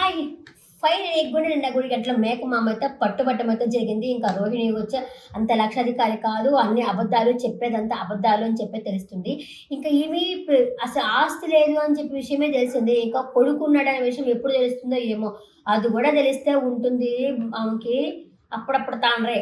Hi! Finally గుండె నిండా గుడి గంటల మేకమామ అయితే పట్టుబట్టడం అయితే జరిగింది. ఇంకా రోహిణి వచ్చి అంత లక్షాధికారి కాదు. అన్ని అబద్ధాలు చెప్పేదంతా అబద్ధాలు అని చెప్పి తెలుస్తుంది. ఇంకా ఈమె అసలు ఆస్తి లేదు అని చెప్పే విషయమే తెలిసింది. ఇంకా కొడుకున్నాడనే విషయం ఎప్పుడు తెలుస్తుందో ఏమో! అది గూడా తెలిస్తే ఉంటుంది ఆమెకి అప్పుడప్పుడు తాండ్రే.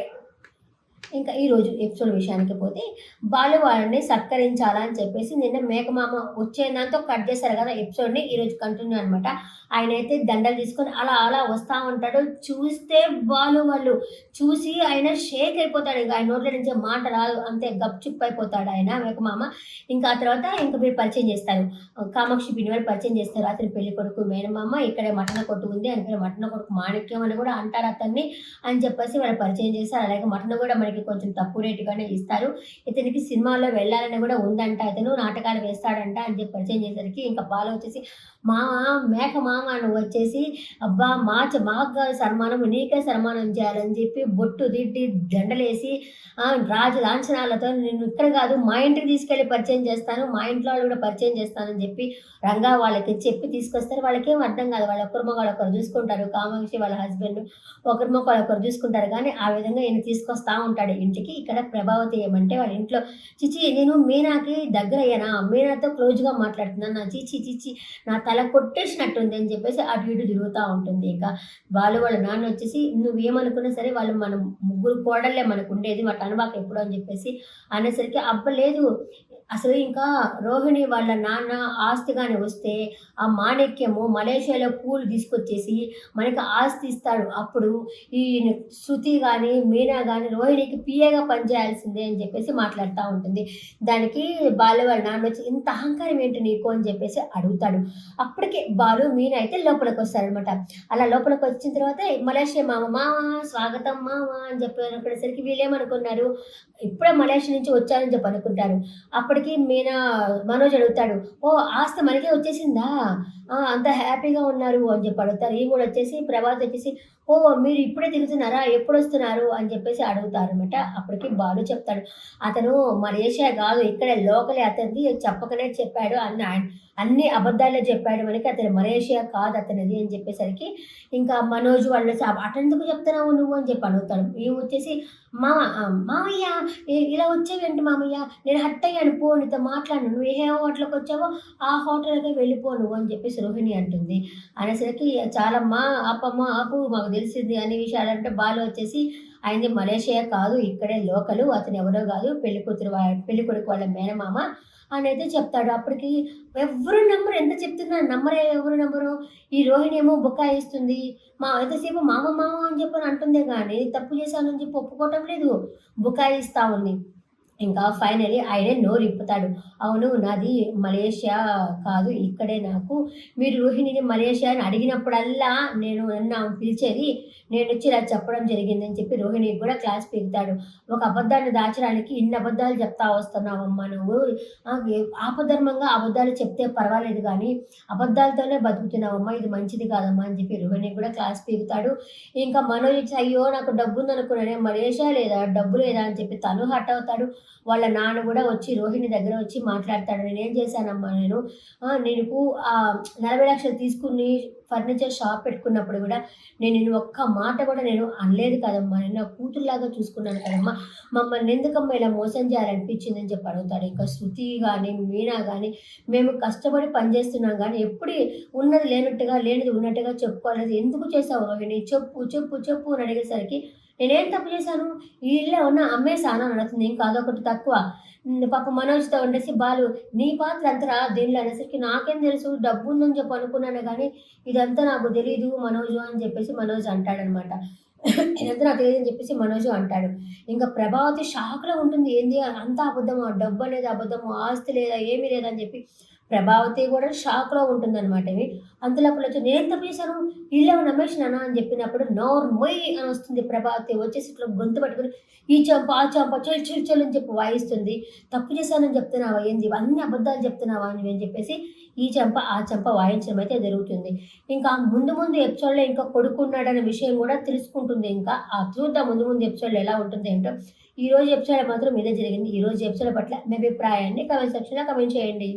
ఇంకా ఈరోజు ఎపిసోడ్ విషయానికి పోతే, బాలు వాళ్ళని సత్కరించాలా అని చెప్పేసి నిన్న మేకమామ వచ్చేదాంతో కట్ చేశారు కదా ఎపిసోడ్‌ని. ఈరోజు కంటిన్యూ అనమాట. ఆయనైతే దండలు తీసుకొని అలా అలా వస్తా ఉంటాడు. చూస్తే బాలు వాళ్ళు చూసి ఆయన షేక్ అయిపోతాడు. ఇంక ఆయన నోట్లో నుంచి మాట రాదు. అంతే గప్‌చుప్ అయిపోతాడు ఆయన మేకమామ. ఇంకా ఆ తర్వాత ఇంక వీళ్ళు పరిచయం చేస్తారు. కామాక్షి పిన్ని వాళ్ళు పరిచయం చేస్తారు. అతని పెళ్ళికొడుకు మేనమామ. ఇక్కడే మటన్ కొట్టు ఉంది. ఆయన పేరు మటన్ కొడుకు మాణిక్యం అని కూడా అంటారు అతన్ని అని చెప్పేసి వాళ్ళు పరిచయం చేస్తారు. అలాగే మటన్ కూడా మనకి కొంచెం తక్కువ రేటుగానే ఇస్తారు. ఇతనికి సినిమాల్లో వెళ్ళాలని కూడా ఉందంట. ఇతను నాటకాలు వేస్తాడంట అని చెప్పి పరిచయం చేసేసరికి ఇంకా బాలు వచ్చేసి మామ మేక మామ నువ్వొచ్చేసి అబ్బా! మాకు గాదు సన్మానం నీకే సన్మానం చేయాలని చెప్పి బొట్టు దిద్ది దండలేసి రాజు లాంఛనాలతో నేను ఇక్కడ కాదు మా ఇంటికి తీసుకెళ్ళి పరిచయం చేస్తాను. మా ఇంట్లో వాళ్ళు కూడా పరిచయం చేస్తానని చెప్పి రంగా వాళ్ళకి చెప్పి తీసుకొస్తారు. వాళ్ళకేం అర్థం కాదు. వాళ్ళు ఒకరి మొగాళ్ళు ఒకరు చూసుకుంటారు. కామాక్షి వాళ్ళ హస్బెండ్ ఒకరి మొగాళ్ళు ఒకరు చూసుకుంటారు. కానీ ఆ విధంగా ఈయన తీసుకొస్తా ఉంటాడు ఇంటికి. ఇక్కడ ప్రభావతి ఏమంటే వాళ్ళ ఇంట్లో చిచి నేను మీనాకి దగ్గరయ్యానా? మీనాతో క్లోజ్‌గా మాట్లాడుతున్నాను. నా చిచి నా తల కొట్టేసినట్టుంది అని చెప్పేసి అటు ఇటు తిరుగుతా ఉంటుంది. ఇంకా వాళ్ళ నాన్నొచ్చేసి నువ్వేమనుకున్నా సరే వాళ్ళు మనం ముగ్గురు కోడళ్ళే మనకుండేది. వాటి అనబాకు ఎప్పుడు అని చెప్పేసి అనేసరికి అబ్బ లేదు అసలు ఇంకా రోహిణి వాళ్ళ నాన్న ఆస్తి గాని వస్తే, ఆ మాణిక్యము మలేషియాలో పూలు తీసుకొచ్చేసి మనకి ఆస్తి ఇస్తాడు. అప్పుడు ఈ శృతి గాని, మీనా గాని రోహిణికి పీఏగా పనిచేయాల్సిందే అని చెప్పేసి మాట్లాడుతా ఉంటుంది. దానికి బాలు వాళ్ళ నాన్నొచ్చి ఇంత అహంకారం ఏంటి నీకు అని చెప్పేసి అడుగుతాడు. అప్పటికే బాలు, మీనా అయితే లోపలికొస్తారనమాట. అలా లోపలికొచ్చిన తర్వాత మలేషియా మామ స్వాగతం మామ అని చెప్పి అనేసరికి వీళ్ళేమనుకున్నారు, ఇప్పుడే మలేషియా నుంచి వచ్చారని చెప్పి అనుకుంటారు. అప్పటికి మనోజ్ అడుగుతాడు. ఓహ్! ఆస్తి మనకే వచ్చేసిందా? అంత హ్యాపీగా ఉన్నారు అని చెప్పి అడుగుతారు. ఈమె కూడా వచ్చేసి ప్రభావతి వచ్చేసి ఓహ్! మీరు ఇప్పుడే దిగుతున్నారా? ఎప్పుడొస్తున్నారు? అని చెప్పేసి అడుగుతారనమాట. అప్పటికి బాలు చెప్తాడు. అతను మలేషియా గాదు ఇక్కడే లోకలే అతనిది చెప్పకనే చెప్పాడు. అన్ని అబద్ధాలే చెప్పాడు మనకి. అతను మలేషియా కాదు అతనిది అని చెప్పేసరికి ఇంకా మనోజ్ వాళ్ళు అటెందుకు చెప్తున్నావు నువ్వు అని చెప్పి అడుగుతాడు. ఈమె వచ్చేసి మామయ్య ఇలా వచ్చావేంటి మామయ్య? నేను హర్ట్ అయ్యాను పో నీతో మాట్లాడను. నువ్వు ఏ హోటల్‌కి వచ్చావో ఆ హోటల్‌కే వెళ్ళిపో నువ్వు అని చెప్పేసి రోహిణి అంటుంది. అనేసరికి చాలమ్మా ఆపమ్మా ఆపు మాకు తెలిసింది అన్ని విషయాలంటే బాలు వచ్చేసి ఆయనది మలేషియా కాదు ఇక్కడే లోకలు. అతను ఎవరో కాదు పెళ్ళికొడుకు వాళ్ళ మేనమామ అనైతే చెప్తాడు. అప్పటికి ఎవ్వరు నమ్మరు. ఎంత చెప్తున్నా నమ్మరే ఎవరు నమ్మరు. ఈ రోహిణి ఏమో బుకాయిస్తుంది. ఎంతసేపు మామ మామ అని చెప్పని అంటుందే గానీ తప్పు చేశానని చెప్పి ఒప్పుకోవటం లేదు. బుకాయిస్తా ఉంది. ఇంకా ఫైనల్లీ ఆయనే నోరిప్పుతాడు. అవును నాది మలేషియా కాదు ఇక్కడే నాకు. మీరు రోహిణిని మలేషియా అని అడిగినప్పుడల్లా నన్ను ఆమె పిలిచేది. నేనొచ్చి ఇలా చెప్పడం జరిగిందని చెప్పి రోహిణికి కూడా క్లాస్ పీకుతాడు. ఒక అబద్ధాన్ని దాచడానికి ఇన్ని అబద్ధాలు చెప్తా వస్తున్నావమ్మా నువ్వు. ఆపద్ధర్మంగా అబద్ధాలు చెప్తే పర్వాలేదు గానీ, అబద్ధాలతోనే బతుకుతున్నావమ్మా. ఇది మంచిది కాదమ్మా అని చెప్పి రోహిణికి కూడా క్లాస్ పీకుతాడు. ఇంకా మనోజ్ అయ్యో నాకు డబ్బుందనుకున్నానే మలేషియా లేదా? డబ్బు లేదా? అని చెప్పి తను హర్ట్ అవుతాడు. వాళ్ళ నాన్న గూడా వచ్చి రోహిణి దగ్గర వచ్చి మాట్లాడతాడు. నేనేం చేశానమ్మా నీకు 40,00,000 తీసుకుని ఫర్నిచర్ షాప్ పెట్టుకున్నప్పుడు గూడా నేను నిన్ను ఒక్క మాట గూడా నేను అనలేదు కదమ్మా! నేను నా కూతురులాగా చూసుకున్నాను కదమ్మా! మమ్మల్ని ఎందుకమ్మా ఇలా మోసం చేయాలనిపించిందని చెప్పి అడుగుతాడు. ఇంకా శృతి గాని, మీనా గాని మేము కష్టపడి పని చేస్తున్నాం గానీ ఎప్పుడు ఉన్నది లేనట్టుగా, లేనిది ఉన్నట్టుగా చెప్పుకోలేదు. ఎందుకు చేశావు రోహిణి? చెప్పు అని అడిగేసరికి నేనేం తప్పు చేశాను? ఈ ఇల్లు ఏమన్నా అమ్మేసానా అని అడుగుతుంది. ఇంకా అదొకటి తక్కువ. పాపం మనోజ్‌తో ఉండేసి బాలు నీ పాత్ర ఎంతరా దీనిలో అనేసరికి నాకేం తెలుసు డబ్బుందని చెప్పి అనుకున్నానే గానీ, ఇదంతా నాకు తెలీదు మనోజు అని చెప్పేసి మనోజ్ అంటాడనమాట. ఇదంతా నాకు తెలీదని చెప్పేసి మనోజు అంటాడు. ఇంక ప్రభావతి షాక్‌లో ఉంటుంది. ఏంది అంతా అబద్ధమా? డబ్బనేది అబద్ధము, ఆస్తి లేదా, ఏమీ లేదని చెప్పి ప్రభావతి గూడా షాక్‌లో ఉంటుందనమాట అంతలోపలొచ్చి నేనేం తప్పు చేశాను? ఇల్లేమన్నా అమ్మేసినానా అని చెప్పినప్పుడు నోరు మొయ్ అనొస్తుంది ప్రభావతి. వచ్చేసి ఇట్లా గొంతు పట్టుకొని ఈ చెంప, ఆ చెంప చెల్ అని చెప్పి వాయిస్తుంది. తప్పు చేశానని చెప్తున్నావా ఏంది? అన్ని అబద్ధాలు చెప్తున్నావా నువ్వని చెప్పేసి ఈ చెంప, ఆ చెంప వాయించడం అయితే జరుగుతుంది. ఇంకా ముందు ఎపిసోడ్‌లో ఇంకా కొడుకున్నాడనే విషయం గూడా తెలుసుకుంటుంది ఇంకా. చూద్దాం ముందు ఎపిసోడ్‌లో ఎలా ఉంటుందో ఏంటో. ఈరోజు ఎపిసోడ్‌లో మాత్రం ఇదే జరిగింది. ఈరోజు ఎపిసోడ్ పట్ల మీ అభిప్రాయాన్ని కామెంట్ సెక్షన్‌లో కామెంట్ చేయండి.